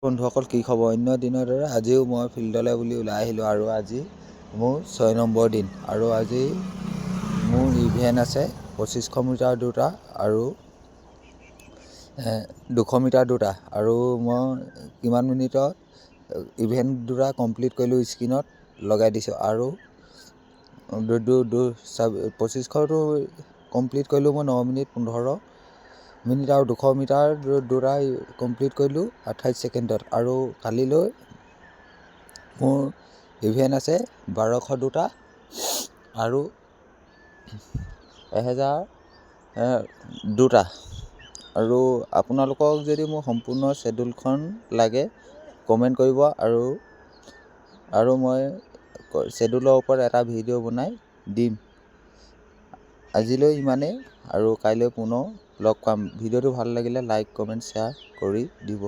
বন্ধুসকল কি খবৰ? অন্য দিনৰ দৰে আজিও মই ফিল্ডলৈ বুলি ওলাই আহিলোঁ আৰু আজি মোৰ 6 নম্বৰ দিন আৰু আজি মোৰ ইভেণ্ট আছে 2500 মিটাৰ দুটা আৰু 200 মিটাৰ দুটা আৰু মই কিমান মিনিটত ইভেণ্ট দুটা কমপ্লিট কৰিলোঁ স্ক্ৰীনত লগাই দিছোঁ আৰু 2500টো কমপ্লিট কৰিলোঁ মই 9 মিনিট 15 মিনিট আৰু 200 মিটাৰ দুটা কমপ্লিট কৰিলোঁ 28 ছেকেণ্ডত আৰু কালিলৈ মোৰ ইভেণ্ট আছে 1200 দুটা আৰু 1000 দুটা আৰু আপোনালোকক যদি মোৰ সম্পূৰ্ণ শ্বেডিউলখন লাগে কমেণ্ট কৰিব আৰু মই শ্বেডিউলৰ ওপৰত এটা ভিডিঅ' বনাই দিম। আজিলৈ ইমানেই আৰু কাইলৈ পুনৰ লগ পাম। ভিডিঅ'টো ভাল লাগিলে লাইক কমেণ্ট শ্বেয়াৰ কৰি দিব।